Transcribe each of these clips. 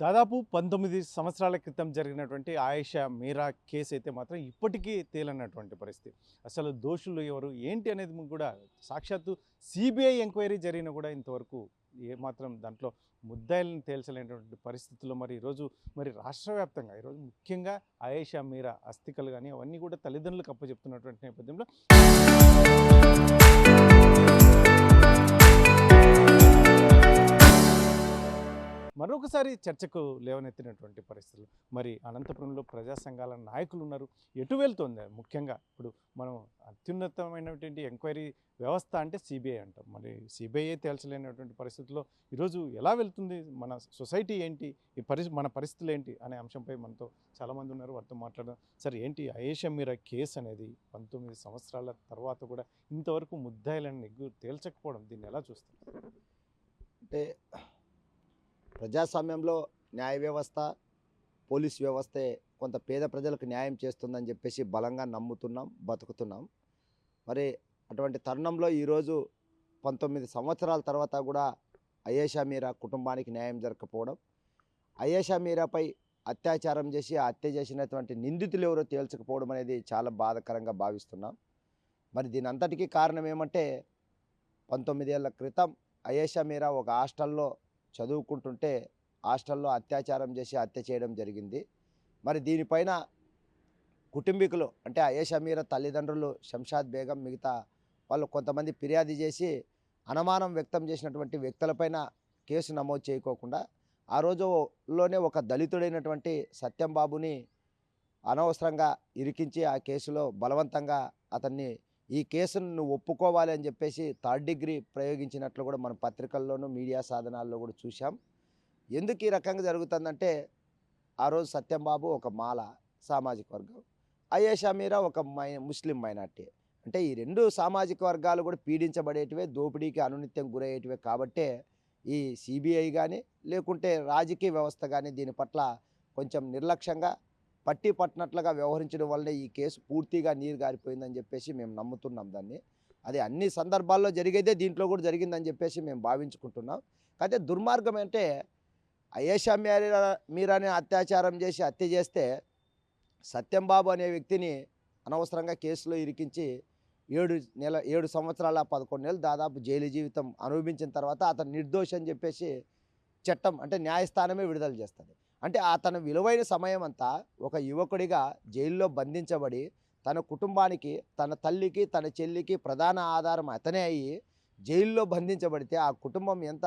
దాదాపు 19 సంవత్సరాల క్రితం జరిగినటువంటి ఆయేషా మీరా కేసు అయితే మాత్రం ఇప్పటికీ తేలనటువంటి పరిస్థితి. అసలు దోషులు ఎవరు ఏంటి అనేది కూడా సాక్షాత్తు సిబిఐ ఎంక్వైరీ జరిగినా కూడా ఇంతవరకు ఏమాత్రం దాంట్లో ముద్దాయిలను తేల్చలేనటువంటి పరిస్థితుల్లో మరి ఈరోజు రాష్ట్ర వ్యాప్తంగా ఈరోజు ముఖ్యంగా ఆయేషా మీరా అస్థికలు కానీ అవన్నీ కూడా తల్లిదండ్రులకు అప్పచెప్తున్నటువంటి నేపథ్యంలో మరొకసారి చర్చకు లేవనెత్తినటువంటి పరిస్థితులు. మరి అనంతపురంలో ప్రజా సంఘాల నాయకులు ఉన్నారు. ఎటు వెళ్తుంది ముఖ్యంగా ఇప్పుడు మనం అత్యున్నతమైనటువంటి ఎంక్వైరీ వ్యవస్థ అంటే సిబిఐ అంటాం. మరి సిబిఐ తేల్చలేనటువంటి పరిస్థితుల్లో ఈరోజు ఎలా వెళ్తుంది మన సొసైటీ ఏంటి, మన పరిస్థితులు ఏంటి అనే అంశంపై మనతో చాలామంది ఉన్నారు. వారితో మాట్లాడడం. సరే ఏంటి ఆయేషా మీరా కేసు అనేది 19 సంవత్సరాల తర్వాత కూడా ఇంతవరకు ముద్దాయిలను తేల్చకపోవడం, దీన్ని ఎలా చూస్తారు? అంటే ప్రజాస్వామ్యంలో న్యాయ వ్యవస్థ, పోలీస్ వ్యవస్థే కొంత పేద ప్రజలకు న్యాయం చేస్తుందని చెప్పేసి బలంగా నమ్ముతున్నాం, బతుకుతున్నాం. మరి అటువంటి తరుణంలో ఈరోజు 19 సంవత్సరాల తర్వాత కూడా ఆయేషా మీరా కుటుంబానికి న్యాయం జరగకపోవడం, ఆయేషా మీరాపై అత్యాచారం చేసి హత్య చేసినటువంటి నిందితులు ఎవరో తేల్చకపోవడం అనేది చాలా బాధాకరంగా భావిస్తున్నాం. మరి దీని అంతటికీ కారణం ఏమంటే 19 ఏళ్ల క్రితం ఆయేషా మీరా ఒక హాస్టల్లో చదువుకుంటుంటే హాస్టల్లో అత్యాచారం చేసి హత్య చేయడం జరిగింది. మరి దీనిపైన కుటుంబీకులు అంటే ఆయేషా మీరా తల్లిదండ్రులు శంషాద్ బేగం మిగతా వాళ్ళు కొంతమంది ఫిర్యాదు చేసి అనుమానం వ్యక్తం చేసినటువంటి వ్యక్తులపైన కేసు నమోదు చేయకోకుండా ఆ రోజులోనే ఒక దళితుడైనటువంటి సత్యం బాబుని అనవసరంగా ఇరికించి ఆ కేసులో బలవంతంగా అతన్ని ఈ కేసును నువ్వు ఒప్పుకోవాలి అని చెప్పేసి 3rd డిగ్రీ ప్రయోగించినట్లు కూడా మన పత్రికల్లోనూ మీడియా సాధనాల్లో కూడా చూసాం. ఎందుకు ఈ రకంగా జరుగుతుందంటే ఆ రోజు సత్యం బాబు ఒక మాల సామాజిక వర్గం, ఆయేషా మీరా ఒక ముస్లిం మైనార్టీ. అంటే ఈ రెండు సామాజిక వర్గాలు కూడా పీడించబడేటివే, దోపిడీకి అనునిత్యం గురయ్యేటివే. కాబట్టే ఈ సిబిఐ కానీ లేకుంటే రాజకీయ వ్యవస్థ కానీ దీని పట్ల కొంచెం నిర్లక్ష్యంగా పట్టి పట్టినట్లుగా వ్యవహరించడం వల్లనే ఈ కేసు పూర్తిగా నీరు గారిపోయిందని చెప్పేసి మేము నమ్ముతున్నాం. దాన్ని అది అన్ని సందర్భాల్లో జరిగేదే దీంట్లో కూడా జరిగిందని చెప్పేసి మేము భావించుకుంటున్నాం. అయితే దుర్మార్గం అంటే ఆయేషా మీరాని అత్యాచారం చేసి హత్య చేస్తే సత్యం బాబు అనే వ్యక్తిని అనవసరంగా కేసులో ఇరికించి 7 సంవత్సరాల 11 నెలలు దాదాపు జైలు జీవితం అనుభవించిన తర్వాత అతను నిర్దోషి అని చెప్పేసి చట్టం అంటే న్యాయస్థానమే విడుదల చేస్తుంది. అంటే తన విలువైన సమయం అంతా ఒక యువకుడిగా జైల్లో బంధించబడి తన కుటుంబానికి, తన తల్లికి, తన చెల్లికి ప్రధాన ఆధారం అతనే అయ్యి జైల్లో బంధించబడితే ఆ కుటుంబం ఎంత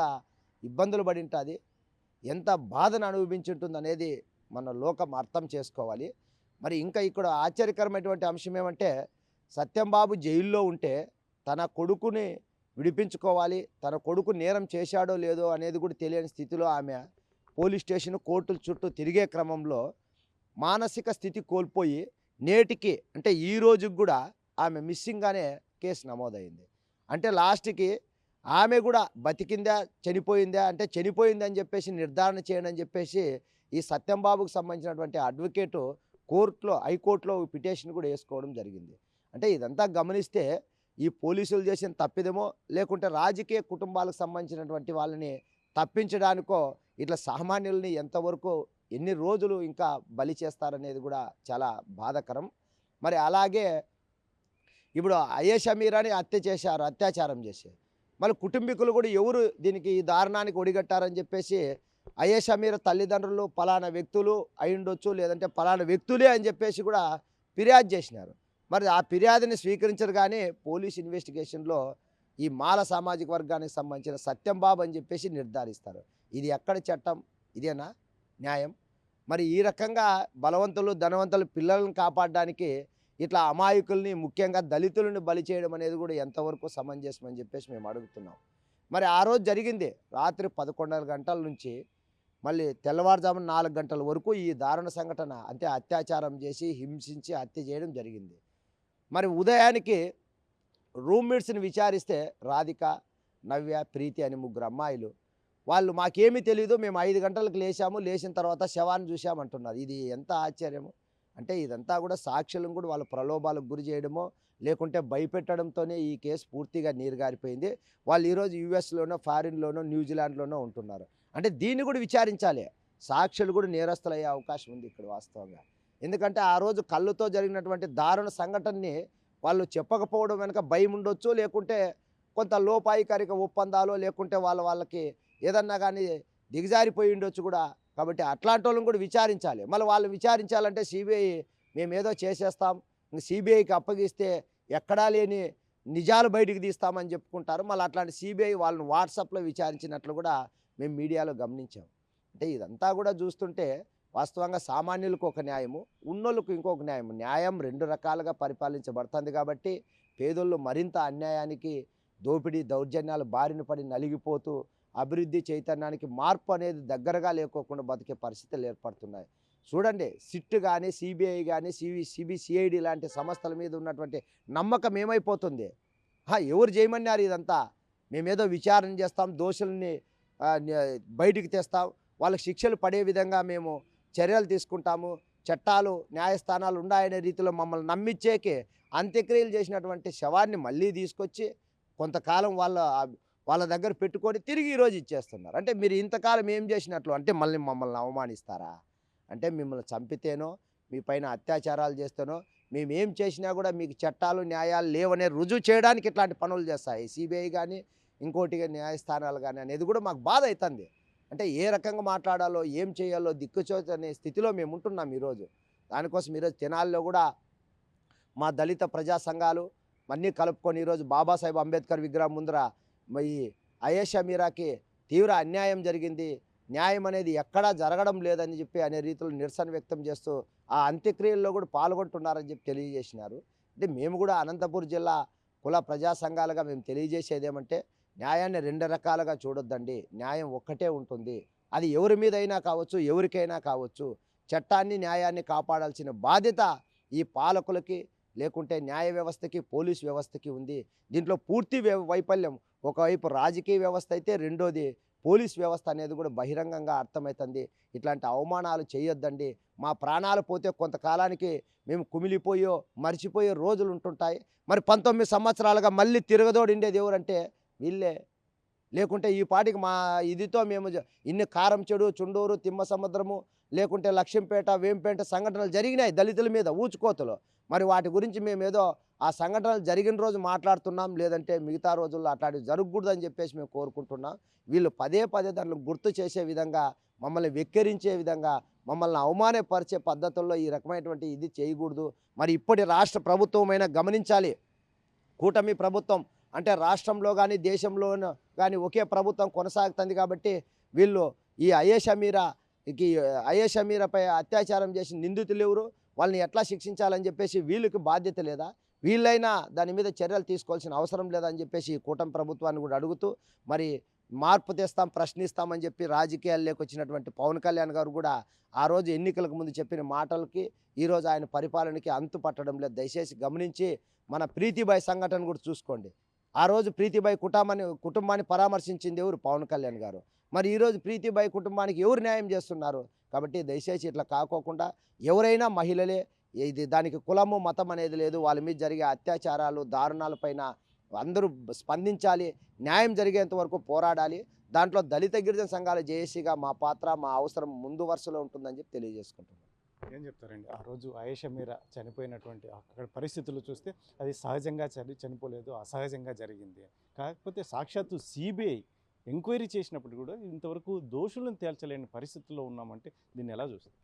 ఇబ్బందులు పడి ఉంటుంది, ఎంత బాధను అనుభవించుంటుంది అనేది మన లోకం అర్థం చేసుకోవాలి. మరి ఇంకా ఇక్కడ ఆశ్చర్యకరమైనటువంటి అంశం ఏమంటే సత్యం బాబు జైల్లో ఉంటే తన కొడుకుని విడిపించుకోవాలి, తన కొడుకు నేరం చేశాడో లేదో అనేది కూడా తెలియని స్థితిలో ఆమె పోలీస్ స్టేషన్, కోర్టుల చుట్టూ తిరిగే క్రమంలో మానసిక స్థితి కోల్పోయి నేటికి అంటే ఈ రోజుకి కూడా ఆమె మిస్సింగ్గానే కేసు నమోదైంది. అంటే లాస్ట్కి ఆమె కూడా బతికిందా చనిపోయిందా అంటే చనిపోయిందని చెప్పేసి నిర్ధారణ చేయండి అని చెప్పేసి ఈ సత్యం బాబుకు సంబంధించినటువంటి అడ్వకేటు హైకోర్టులో పిటిషన్ కూడా వేసుకోవడం జరిగింది. అంటే ఇదంతా గమనిస్తే ఈ పోలీసులు చేసిన తప్పిదమో లేకుంటే రాజకీయ కుటుంబాలకు సంబంధించినటువంటి వాళ్ళని తప్పించడానికో ఇట్లా సామాన్యుల్ని ఎంతవరకు ఎన్ని రోజులు ఇంకా బలి చేస్తారనేది కూడా చాలా బాధాకరం. మరి అలాగే ఇప్పుడు ఆయేషా మీరాని అత్యాచారం చేశారు. మళ్ళీ కుటుంబీకులు కూడా ఎవరు దీనికి ఈ దారుణానికి ఒడిగట్టారని చెప్పేసి ఆయేషా మీరా తల్లిదండ్రులు పలానా వ్యక్తులు అయ్యుండొచ్చు లేదంటే పలానా వ్యక్తులే అని చెప్పేసి కూడా ఫిర్యాదు చేసినారు. మరి ఆ ఫిర్యాదుని స్వీకరించరు. కానీ పోలీస్ ఇన్వెస్టిగేషన్లో ఈ మాల సామాజిక వర్గానికి సంబంధించిన సత్యం బాబు అని చెప్పేసి నిర్ధారిస్తారు. ఇది ఎక్కడ చట్టం? ఇదేనా న్యాయం? మరి ఈ రకంగా బలవంతులు, ధనవంతులు పిల్లలను కాపాడడానికి ఇట్లా అమాయకుల్ని, ముఖ్యంగా దళితులను బలి చేయడం అనేది కూడా ఎంతవరకు సమంజసం అని చెప్పేసి మేము అడుగుతున్నాం. మరి ఆ రోజు జరిగింది రాత్రి 11 గంటల నుంచి మళ్ళీ తెల్లవారుజామున 4 గంటల వరకు ఈ దారుణ సంఘటన అంటే అత్యాచారం చేసి హింసించి హత్య చేయడం జరిగింది. మరి ఉదయానికి రూమ్మేట్స్ని విచారిస్తే రాధిక, నవ్య, ప్రీతి అని 3 అమ్మాయిలు వాళ్ళు మాకేమీ తెలియదు, మేము 5 గంటలకు లేచాము, లేచిన తర్వాత శవాన్ని చూసామంటున్నారు. ఇది ఎంత ఆశ్చర్యము! అంటే ఇదంతా కూడా సాక్షులను కూడా వాళ్ళ ప్రలోభాలకు గురి చేయడమో లేకుంటే భయపెట్టడంతోనే ఈ కేసు పూర్తిగా నీరుగారిపోయింది. వాళ్ళు ఈరోజు యూఎస్లోనో, ఫారిన్లోనో, న్యూజిలాండ్లోనో ఉంటున్నారు. అంటే దీన్ని కూడా విచారించాలి. సాక్షులు కూడా నేరస్తులయ్యే అవకాశం ఉంది ఇక్కడ వాస్తవంగా. ఎందుకంటే ఆ రోజు కళ్ళుతో జరిగినటువంటి దారుణ సంఘటనని వాళ్ళు చెప్పకపోవడం వెనుక భయం ఉండొచ్చు, లేకుంటే కొంత లోపాయికారిక ఒప్పందాలు, లేకుంటే వాళ్ళకి ఏదన్నా కానీ దిగజారిపోయి ఉండొచ్చు కూడా. కాబట్టి అట్లాంటి వాళ్ళని కూడా విచారించాలి. మళ్ళీ వాళ్ళు విచారించాలంటే సిబిఐ మేమేదో చేసేస్తాం, సిబిఐకి అప్పగిస్తే ఎక్కడా లేని నిజాలు బయటికి తీస్తామని చెప్పుకుంటారు. మళ్ళీ అట్లాంటి సిబిఐ వాళ్ళని వాట్సాప్లో విచారించినట్లు కూడా మేము మీడియాలో గమనించాం. అంటే ఇదంతా కూడా చూస్తుంటే వాస్తవంగా సామాన్యులకు ఒక న్యాయము, ఉన్నోళ్ళకు ఇంకొక న్యాయం. న్యాయం రెండు రకాలుగా పరిపాలించబడుతుంది కాబట్టి పేదోళ్ళు మరింత అన్యాయానికి, దోపిడీ దౌర్జన్యాలు బారిన పడి నలిగిపోతూ అభివృద్ధి చైతన్యానికి మార్పు అనేది దగ్గరగా లేకోకుండా బతికే పరిస్థితులు ఏర్పడుతున్నాయి. చూడండి, సిట్ కానీ, సిబిఐ కానీ, సిబిసిఐడి లాంటి సంస్థల మీద ఉన్నటువంటి నమ్మకం ఏమైపోతుంది? ఎవరు చేయమన్నారు ఇదంతా? మేమేదో విచారణ చేస్తాం, దోషుల్ని బయటికి తెస్తాం, వాళ్ళకి శిక్షలు పడే విధంగా మేము చర్యలు తీసుకుంటాము, చట్టాలు న్యాయస్థానాలు ఉన్నాయనే రీతిలో మమ్మల్ని నమ్మించేకి అంత్యక్రియలు చేసినటువంటి శవాన్ని మళ్ళీ తీసుకొచ్చి కొంతకాలం వాళ్ళ దగ్గర పెట్టుకొని తిరిగి ఈరోజు ఇచ్చేస్తున్నారు. అంటే మీరు ఇంతకాలం ఏం చేసినట్లు? అంటే మమ్మల్ని అవమానిస్తారా? అంటే మిమ్మల్ని చంపితేనో, మీ పైన అత్యాచారాలు చేస్తేనో, మేమేం చేసినా కూడా మీకు చట్టాలు న్యాయాలు లేవనే రుజువు చేయడానికి ఇట్లాంటి పనులు చేస్తాయి సిబిఐ కానీ, ఇంకోటి న్యాయస్థానాలు కానీ అనేది కూడా మాకు బాధ అవుతుంది. అంటే ఏ రకంగా మాట్లాడాలో, ఏం చేయాలో దిక్కుచోచనే స్థితిలో మేము ఉంటున్నాం ఈరోజు. దానికోసం ఈరోజు తెనాలిలో కూడా మా దళిత ప్రజా సంఘాలు అన్నీ కలుపుకొని ఈరోజు బాబాసాహెబ్ అంబేద్కర్ విగ్రహం ముందర ఈ అయేషా మీరాకి తీవ్ర అన్యాయం జరిగింది, న్యాయం అనేది ఎక్కడా జరగడం లేదని చెప్పి అనే రీతిలో నిరసన వ్యక్తం చేస్తూ ఆ అంత్యక్రియల్లో కూడా పాల్గొంటున్నారని చెప్పి తెలియజేసినారు. అంటే మేము కూడా అనంతపురం జిల్లా కుల ప్రజా సంఘాలుగా మేము తెలియజేసేది ఏమంటే, న్యాయాన్ని రెండు రకాలుగా చూడొద్దండి. న్యాయం ఒక్కటే ఉంటుంది. అది ఎవరి మీద అయినా కావచ్చు, ఎవరికైనా కావచ్చు. చట్టాన్ని న్యాయాన్ని కాపాడాల్సిన బాధ్యత ఈ పాలకులకి, లేకుంటే న్యాయ వ్యవస్థకి, పోలీస్ వ్యవస్థకి ఉంది. దీంట్లో పూర్తి వైఫల్యం ఒకవైపు రాజకీయ వ్యవస్థ అయితే, రెండోది పోలీస్ వ్యవస్థ అనేది కూడా బహిరంగంగా అర్థమవుతుంది. ఇట్లాంటి అవమానాలు చేయొద్దండి. మా ప్రాణాలు పోతే కొంతకాలానికి మేము కుమిలిపోయో మర్చిపోయే రోజులు ఉంటుంటాయి. మరి 19 సంవత్సరాలుగా మళ్ళీ తిరగదోడిండేది ఎవరంటే వీళ్ళే. లేకుంటే ఈ పాటికి మా ఇదితో మేము ఇన్ని కారం చెడు, చుండూరు, తిమ్మ సముద్రము, లేకుంటే లక్ష్యంపేట, వేంపేట సంఘటనలు జరిగినాయి దళితుల మీద ఊచుకోతలు. మరి వాటి గురించి మేమేదో ఆ సంఘటనలు జరిగిన రోజు మాట్లాడుతున్నాం, లేదంటే మిగతా రోజుల్లో అట్లాంటివి జరగకూడదని చెప్పేసి మేము కోరుకుంటున్నాం. వీళ్ళు పదే పదే దాన్ని గుర్తు చేసే విధంగా, మమ్మల్ని వెక్కిరించే విధంగా, మమ్మల్ని అవమానపరిచే పద్ధతుల్లో ఈ రకమైనటువంటి ఇది చేయకూడదు. మరి ఇప్పటి రాష్ట్ర ప్రభుత్వమైనా గమనించాలి. కూటమి ప్రభుత్వం అంటే రాష్ట్రంలో కానీ, దేశంలో కానీ ఒకే ప్రభుత్వం కొనసాగుతుంది కాబట్టి వీళ్ళు ఈ అయేషా మీరాపై అత్యాచారం చేసిన నిందితులు ఎవరు, వాళ్ళని ఎట్లా శిక్షించాలని చెప్పేసి వీళ్ళకి బాధ్యత లేదా? వీళ్ళైనా దాని మీద చర్యలు తీసుకోవాల్సిన అవసరం లేదని చెప్పేసి ఈ కూటమి ప్రభుత్వాన్ని కూడా అడుగుతూ, మరి మార్పు తెస్తాం, ప్రశ్నిస్తామని చెప్పి రాజకీయాల్లోకి వచ్చినటువంటి పవన్ కళ్యాణ్ గారు కూడా ఆ రోజు ఎన్నికలకు ముందు చెప్పిన మాటలకి ఈరోజు ఆయన పరిపాలనకి అంతు పట్టడం లేదు. దయచేసి గమనించి మన ప్రీతిబాయ్ సంఘటన కూడా చూసుకోండి. ఆ రోజు ప్రీతిబాయ్ కుటుంబాన్ని పరామర్శించింది ఎవరు? పవన్ కళ్యాణ్ గారు. మరి ఈరోజు ప్రీతిబాయ్ కుటుంబానికి ఎవరు న్యాయం చేస్తున్నారు? కాబట్టి దయచేసి ఇట్లా కాకోకుండా ఎవరైనా మహిళలే, ఇది దానికి కులము మతం అనేది లేదు. వాళ్ళ మీద జరిగే అత్యాచారాలు, దారుణాలపైన అందరూ స్పందించాలి, న్యాయం జరిగేంత వరకు పోరాడాలి. దాంట్లో దళిత గిరిజన సంఘాల జేఏసీగా మా పాత్ర, మా అవసరం ముందు వరుసలో ఉంటుందని చెప్పి తెలియజేసుకుంటున్నాను. ఏం చెప్తారండి? ఆ రోజు అయేషా మీరా చనిపోయినటువంటి అక్కడ పరిస్థితులు చూస్తే అది సహజంగా చనిపోలేదు, అసహజంగా జరిగింది. కాకపోతే సాక్షాత్తు సిబిఐ ఎంక్వైరీ చేసినప్పుడు కూడా ఇంతవరకు దోషులను తేల్చలేని పరిస్థితుల్లో ఉన్నామంటే దీన్ని ఎలా చూస్తారు?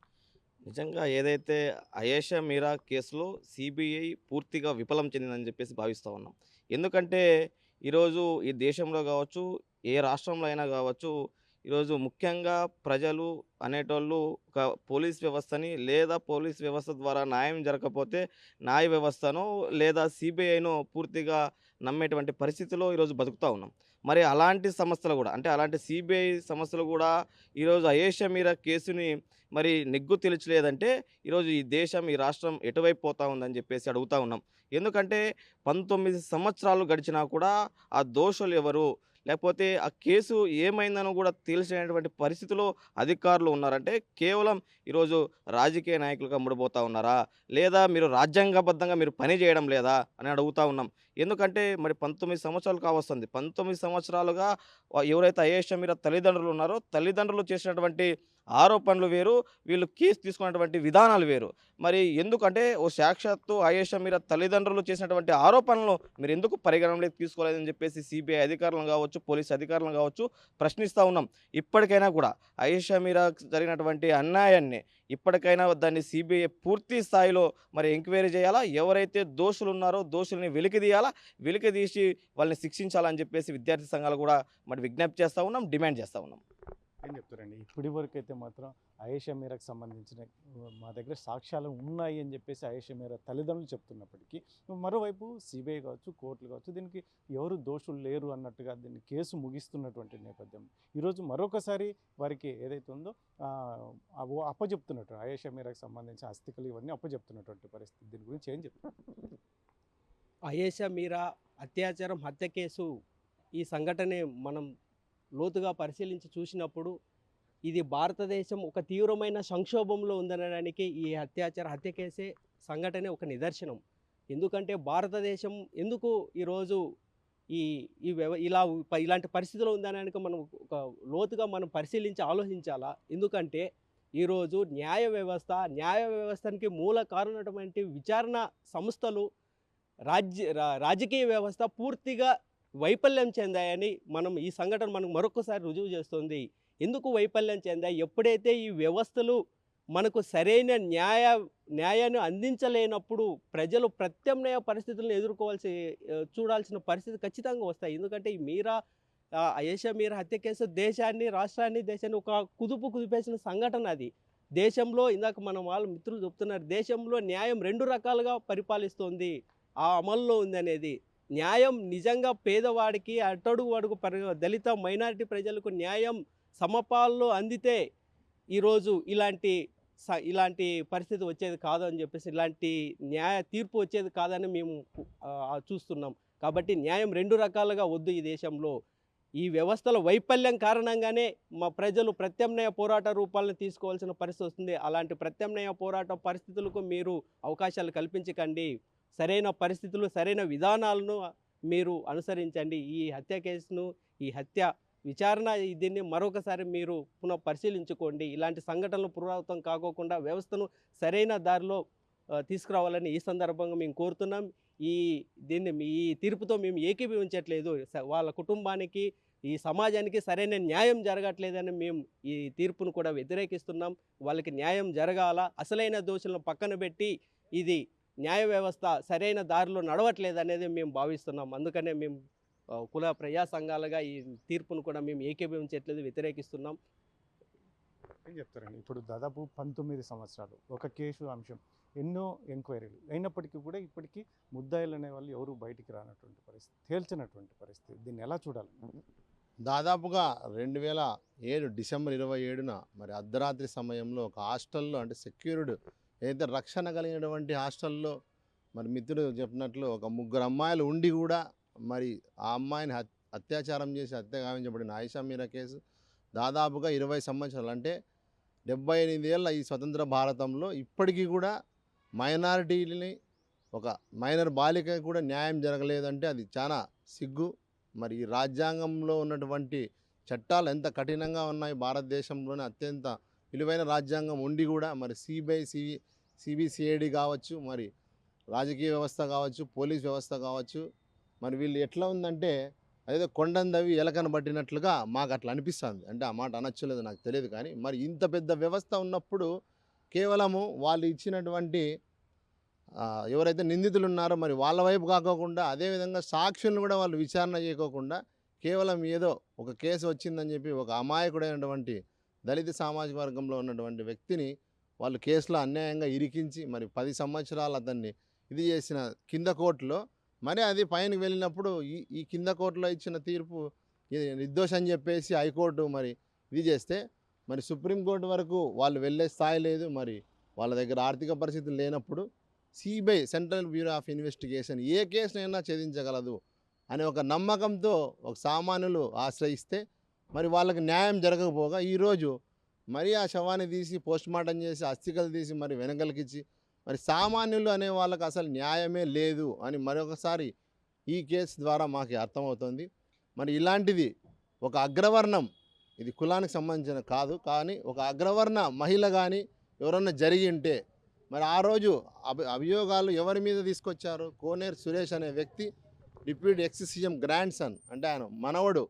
నిజంగా ఏదైతే అయేషా మీరా కేసులో సిబిఐ పూర్తిగా విఫలం చెందిందని చెప్పేసి భావిస్తూ ఉన్నాం. ఎందుకంటే ఈరోజు ఈ దేశంలో కావచ్చు, ఏ రాష్ట్రంలో అయినా కావచ్చు, ఈరోజు ముఖ్యంగా ప్రజలు అనేటోళ్ళు ఒక పోలీస్ వ్యవస్థని, లేదా పోలీస్ వ్యవస్థ ద్వారా న్యాయం జరగకపోతే న్యాయ వ్యవస్థను లేదా సిబిఐను పూర్తిగా నమ్మేటువంటి పరిస్థితిలో ఈరోజు బతుకుతూ ఉన్నాం. మరి అలాంటి సంస్థలు కూడా, అంటే అలాంటి సిబిఐ సంస్థలు కూడా ఈరోజు అయేషా మీరా కేసుని మరి నెగ్గు తెలియలేదంటే ఈరోజు ఈ దేశం, ఈ రాష్ట్రం ఎటువైపు పోతా ఉందని చెప్పేసి అడుగుతూ ఉన్నాం. ఎందుకంటే 19 సంవత్సరాలు గడిచినా కూడా ఆ దోషులు ఎవరు, లేకపోతే ఆ కేసు ఏమైందని కూడా తెలిసినటువంటి పరిస్థితిలో అధికారులు ఉన్నారంటే కేవలం ఈరోజు రాజకీయ నాయకులుగా ముడిపోతూ ఉన్నారా, లేదా మీరు రాజ్యాంగబద్ధంగా మీరు పని చేయడం లేదా అని అడుగుతూ ఉన్నాం. ఎందుకంటే మరి 19 సంవత్సరాలు కావస్తుంది. 19 సంవత్సరాలుగా ఎవరైతే అయేషా మీరా తల్లిదండ్రులు ఉన్నారో తల్లిదండ్రులు చేసినటువంటి ఆరోపణలు వేరు, వీళ్ళు కేసు తీసుకున్నటువంటి విధానాలు వేరు. మరి ఎందుకంటే సాక్షాత్తు అయేషా మీరా తల్లిదండ్రులు చేసినటువంటి ఆరోపణలను మీరు ఎందుకు పరిగణనలోకి తీసుకోలేదని చెప్పేసి సిబిఐ అధికారులను కావచ్చు, పోలీస్ అధికారులను కావచ్చు ప్రశ్నిస్తూ ఉన్నాం. ఇప్పటికైనా కూడా అయేషా మీరాకు జరిగినటువంటి అన్యాయాన్ని ఇప్పటికైనా దాన్ని సిబిఐ పూర్తి స్థాయిలో మరి ఎంక్వైరీ చేయాలా, ఎవరైతే దోషులు ఉన్నారో దోషుల్ని వెలికితీయాలా, వెలికితీసి వాళ్ళని శిక్షించాలని చెప్పేసి విద్యార్థి సంఘాలు కూడా మరి విజ్ఞప్తి చేస్తూ ఉన్నాం, డిమాండ్ చేస్తూ ఉన్నాం. ఏం చెప్తారండి? ఇప్పటి వరకు అయితే మాత్రం అయేషా మీరాకు సంబంధించిన మా దగ్గర సాక్ష్యాలు ఉన్నాయి అని చెప్పేసి అయేషా మీరా తల్లిదండ్రులు చెప్తున్నప్పటికీ, మరోవైపు సిబిఐ కావచ్చు, కోర్టులు కావచ్చు, దీనికి ఎవరు దోషులు లేరు అన్నట్టుగా దీన్ని కేసు ముగిస్తున్నటువంటి నేపథ్యం ఈరోజు మరొకసారి వారికి ఏదైతే ఉందో అప్పచెప్తున్నట్టు అయేషా మీరాకు సంబంధించిన అస్థికలు ఇవన్నీ అప్పచెప్తున్నటువంటి పరిస్థితి. దీని గురించి ఏం చెప్తారు? అయేషా మీరా అత్యాచారం హత్య కేసు ఈ సంఘటనే మనం లోతుగా పరిశీలించి చూసినప్పుడు ఇది భారతదేశం ఒక తీవ్రమైన సంక్షోభంలో ఉందనడానికి ఈ హత్య కేసే సంఘటనే ఒక నిదర్శనం. ఎందుకంటే భారతదేశం ఎందుకు ఈరోజు ఇలాంటి పరిస్థితిలో ఉందనడానికి మనం ఒక లోతుగా మనం పరిశీలించి ఆలోచించాలా. ఎందుకంటే ఈరోజు న్యాయ వ్యవస్థకి మూల కారణమైనటువంటి విచారణ సంస్థలు రాజకీయ వ్యవస్థ పూర్తిగా వైఫల్యం చెందాయని మనం ఈ సంఘటన మనకు మరొకసారి రుజువు చేస్తుంది. ఎందుకు వైఫల్యం చెందాయి? ఎప్పుడైతే ఈ వ్యవస్థలు మనకు సరైన న్యాయాన్ని అందించలేనప్పుడు ప్రజలు ప్రత్యామ్నాయ పరిస్థితులను చూడాల్సిన పరిస్థితి ఖచ్చితంగా వస్తాయి. ఎందుకంటే ఈ అయేషా మీరా హత్య కేసు దేశాన్ని ఒక కుదిపేసిన సంఘటన. అది దేశంలో ఇందాక వాళ్ళ మిత్రులు చెప్తున్నారు, దేశంలో న్యాయం 2 రకాలుగా పరిపాలిస్తోంది, ఆ అమల్లో ఉంది అనేది. న్యాయం నిజంగా పేదవాడికి, అట్టడుగు దళిత మైనారిటీ ప్రజలకు న్యాయం సమపాల్లో అందితే ఈరోజు ఇలాంటి పరిస్థితి వచ్చేది కాదు అని చెప్పేసి, ఇలాంటి న్యాయ తీర్పు వచ్చేది కాదని మేము చూస్తున్నాం. కాబట్టి న్యాయం 2 రకాలుగా వద్దు ఈ దేశంలో. ఈ వ్యవస్థల వైఫల్యం కారణంగానే మా ప్రజలు ప్రత్యామ్నాయ పోరాట రూపాలను తీసుకోవాల్సిన పరిస్థితి వస్తుంది. అలాంటి ప్రత్యామ్నాయ పోరాట పరిస్థితులకు మీరు అవకాశాలు కల్పించకండి. సరైన పరిస్థితులు, సరైన విధానాలను మీరు అనుసరించండి. ఈ హత్య కేసును, ఈ హత్య విచారణ దీన్ని మరొకసారి మీరు పునః పరిశీలించుకోండి. ఇలాంటి సంఘటనలు పునరావృతం కాకోకుండా వ్యవస్థను సరైన దారిలో తీసుకురావాలని ఈ సందర్భంగా మేము కోరుతున్నాం. ఈ తీర్పుతో మేము ఏకీభవించట్లేదు. వాళ్ళ కుటుంబానికి, ఈ సమాజానికి సరైన న్యాయం జరగట్లేదని మేము ఈ తీర్పును కూడా వ్యతిరేకిస్తున్నాం. వాళ్ళకి న్యాయం జరగాల. అసలైన దోషులను పక్కన పెట్టి ఇది న్యాయ వ్యవస్థ సరైన దారిలో నడవట్లేదనేది మేము భావిస్తున్నాం. అందుకనే మేము కుల ప్రజా సంఘాలుగా ఈ తీర్పును కూడా మేము ఏకీభవించట్లేదు, వ్యతిరేకిస్తున్నాం. ఏం చెప్తారండి? ఇప్పుడు దాదాపు 19 సంవత్సరాలు ఒక కేసు అంశం, ఎన్నో ఎంక్వైరీలు అయినప్పటికీ కూడా ఇప్పటికీ ముద్దాయిలు అనే వాళ్ళు ఎవరు బయటికి రానటువంటి పరిస్థితి, తేల్చినటువంటి పరిస్థితి. దీన్ని ఎలా చూడాలి? దాదాపుగా 2007 డిసెంబర్ 27న మరి అర్ధరాత్రి సమయంలో ఒక హాస్టల్లో, అంటే సెక్యూర్డ్ ఏదైతే రక్షణ కలిగినటువంటి హాస్టల్లో మరి మిత్రుడు చెప్పినట్లు ఒక 3 అమ్మాయిలు ఉండి కూడా మరి ఆ అమ్మాయిని అత్యాచారం చేసి హత్య గావించబడిన అయేషా మీరా కేసు దాదాపుగా 20 సంవత్సరాలు, అంటే 78 ఏళ్ళ ఈ స్వతంత్ర భారతంలో ఇప్పటికీ కూడా మైనారిటీలని, ఒక మైనర్ బాలిక కూడా న్యాయం జరగలేదంటే అది చాలా సిగ్గు. మరి ఈ రాజ్యాంగంలో ఉన్నటువంటి చట్టాలు ఎంత కఠినంగా ఉన్నాయి, భారతదేశంలోనే అత్యంత విలువైన రాజ్యాంగం ఉండి కూడా మరి సిబిసిఐడి కావచ్చు, మరి రాజకీయ వ్యవస్థ కావచ్చు, పోలీస్ వ్యవస్థ కావచ్చు, మరి వీళ్ళు ఎట్లా ఉందంటే అదేదో కొండను దవ్వి ఎలకను పట్టినట్లుగా మాకు అట్లా అనిపిస్తుంది. అంటే ఆ మాట అనొచ్చలేదు నాకు తెలియదు, కానీ మరి ఇంత పెద్ద వ్యవస్థ ఉన్నప్పుడు కేవలము వాళ్ళు ఇచ్చినటువంటి ఎవరైతే నిందితులు ఉన్నారో మరి వాళ్ళ వైపు కాకోకుండా, అదేవిధంగా సాక్షులను కూడా వాళ్ళు విచారణ చేయకోకుండా కేవలం ఏదో ఒక కేసు వచ్చిందని చెప్పి ఒక అమాయకుడైనటువంటి దళిత సామాజిక వర్గంలో ఉన్నటువంటి వ్యక్తిని వాళ్ళు కేసులో అన్యాయంగా ఇరికించి మరి 10 సంవత్సరాలు అతన్ని ఇది చేసిన కింద కోర్టులో, మరి అది పైనకి వెళ్ళినప్పుడు ఈ కింద కోర్టులో ఇచ్చిన తీర్పు ఇది నిర్దోషం అని చెప్పేసి హైకోర్టు మరి ఇది చేస్తే, మరి సుప్రీంకోర్టు వరకు వాళ్ళు వెళ్ళే స్థాయి లేదు. మరి వాళ్ళ దగ్గర ఆర్థిక పరిస్థితులు లేనప్పుడు CBI, central bureau of investigation ఏ కేసునైనా ఛేదించగలదు అనే ఒక నమ్మకంతో ఒక సామాన్యులు ఆశ్రయిస్తే మరి వాళ్ళకి న్యాయం జరగకపోగా ఈరోజు మరి ఆ శవాన్ని తీసి పోస్ట్మార్టం చేసి అస్థికలు తీసి మరి వెనకలకిచ్చి మరి సామాన్యులు అనే వాళ్ళకి అసలు న్యాయమే లేదు అని మరొకసారి ఈ కేసు ద్వారా మాకు అర్థమవుతుంది. మరి ఇలాంటిది ఒక అగ్రవర్ణం, ఇది కులానికి సంబంధించిన కాదు, కానీ ఒక అగ్రవర్ణ మహిళ కానీ ఎవరన్నా జరిగి ఉంటే మరి ఆ రోజు అభియోగాలు ఎవరి మీద తీసుకొచ్చారు? కోనేరు సురేష్ అనే వ్యక్తి deputy ex CM grand son, అంటే ఆయన మనవడు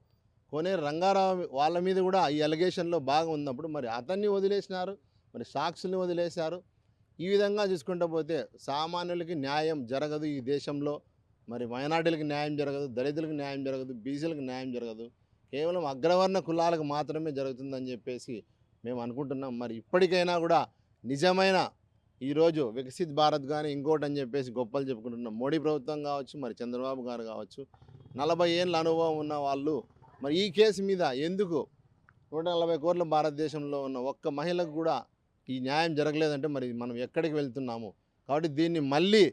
కోనేరు రంగారావు వాళ్ళ మీద కూడా ఈ అలిగేషన్లో బాగా ఉన్నప్పుడు మరి అతన్ని వదిలేసినారు, మరి సాక్షుల్ని వదిలేశారు. ఈ విధంగా చూసుకుంటూ పోతే సామాన్యులకి న్యాయం జరగదు ఈ దేశంలో. మరి మైనార్టీలకు న్యాయం జరగదు, దళితులకు న్యాయం జరగదు, బీసీలకు న్యాయం జరగదు, కేవలం అగ్రవర్ణ కులాలకు మాత్రమే జరుగుతుందని చెప్పేసి మేము అనుకుంటున్నాం. మరి ఇప్పటికైనా కూడా నిజమైన ఈరోజు వికసిత్ భారత్ కానీ ఇంకోటి అని చెప్పేసి గొప్పలు చెప్పుకుంటున్నాం. మోడీ ప్రభుత్వం కావచ్చు, మరి చంద్రబాబు గారు కావచ్చు, 40 ఏళ్ళ అనుభవం ఉన్న వాళ్ళు మరి ఈ కేసు మీద ఎందుకు 140 కోట్ల భారతదేశంలో ఉన్న ఒక్క మహిళకు కూడా ఈ న్యాయం జరగలేదంటే మరి మనం ఎక్కడికి వెళ్తున్నాము? కాబట్టి దీన్ని మళ్ళీ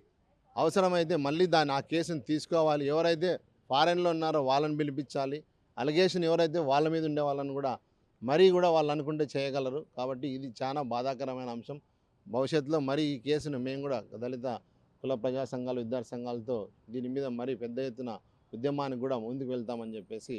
అవసరమైతే మళ్ళీ ఆ కేసుని తీసుకోవాలి. ఎవరైతే ఫారెన్లో ఉన్నారో వాళ్ళని పిలిపించాలి. అలిగేషన్ ఎవరైతే వాళ్ళ మీద ఉండే వాళ్ళని కూడా మరీ కూడా వాళ్ళు అనుకుంటే చేయగలరు. కాబట్టి ఇది చాలా బాధాకరమైన అంశం. భవిష్యత్తులో మరి ఈ కేసును మేము కూడా దళిత కుల ప్రజా సంఘాలు, విద్యార్థి సంఘాలతో దీని మీద మరి పెద్ద ఎత్తున ఉద్యమానికి కూడా ముందుకు వెళ్తామని చెప్పేసి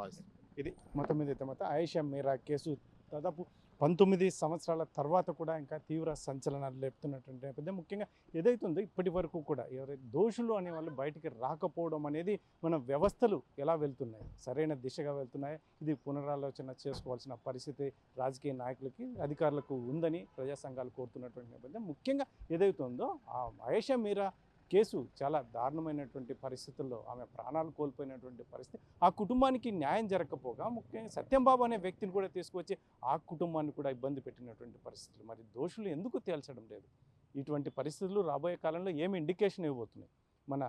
భావిస్తున్నాం. ఇది మొత్తం మీద అయితే మొత్తం ఆయేషా మీరా కేసు దాదాపు 19 సంవత్సరాల తర్వాత కూడా ఇంకా తీవ్ర సంచలనాలు లేపుతున్నటువంటి నేపథ్యం. ముఖ్యంగా ఏదైతుందో ఇప్పటి వరకు కూడా ఎవరైతే దోషులు అనే వాళ్ళు బయటికి రాకపోవడం అనేది మన వ్యవస్థలు ఎలా వెళ్తున్నాయి, సరైన దిశగా వెళ్తున్నాయి, ఇది పునరాలోచన చేసుకోవాల్సిన పరిస్థితి రాజకీయ నాయకులకి, అధికారులకు ఉందని ప్రజా సంఘాలు కోరుతున్నటువంటి నేపథ్యం. ముఖ్యంగా ఏదైతుందో ఆ ఆయేషా మీరా కేసు చాలా దారుణమైనటువంటి పరిస్థితుల్లో ఆమె ప్రాణాలు కోల్పోయినటువంటి పరిస్థితి, ఆ కుటుంబానికి న్యాయం జరగకపోగా ముఖ్యంగా సత్యంబాబు అనే వ్యక్తిని కూడా తీసుకొచ్చి ఆ కుటుంబాన్ని కూడా ఇబ్బంది పెట్టినటువంటి పరిస్థితులు. మరి దోషులు ఎందుకు తేల్చడం లేదు? ఇటువంటి పరిస్థితులు రాబోయే కాలంలో ఏమి ఇండికేషన్ ఇవ్వబోతున్నాయి మన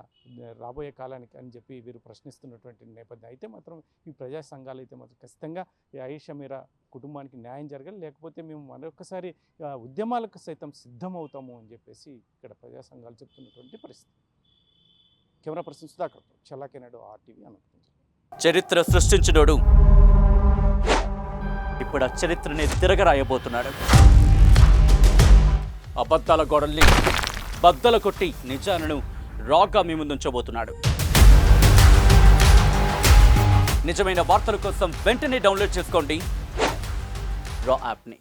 రాబోయే కాలానికి అని చెప్పి వీరు ప్రశ్నిస్తున్నటువంటి నేపథ్యం. అయితే మాత్రం ఈ ప్రజా సంఘాలు అయితే మాత్రం ఖచ్చితంగా ఈ ఆయేషా మీరా కుటుంబానికి న్యాయం జరగాలి, లేకపోతే మేము మరొకసారి ఉద్యమాలకు సైతం సిద్ధమవుతాము అని చెప్పేసి ఇక్కడ ప్రజా సంఘాలు చెప్తున్నటువంటి పరిస్థితి. కెమెరా పర్సన్ సుధాకర్, చల్లాకెనాడు, RTV, అనంతపురం. చరిత్ర సృష్టించినోడు ఇప్పుడు ఆ చరిత్రని తిరగరాయబోతున్నాడు. అబద్ధాల గోడల్ని బద్దల కొట్టి నిజాలను రాగా మీ ముందుంచబోతున్నాడు. నిజమైన వార్తల కోసం వెంటనే డౌన్లోడ్ చేసుకోండి రా యాప్ని.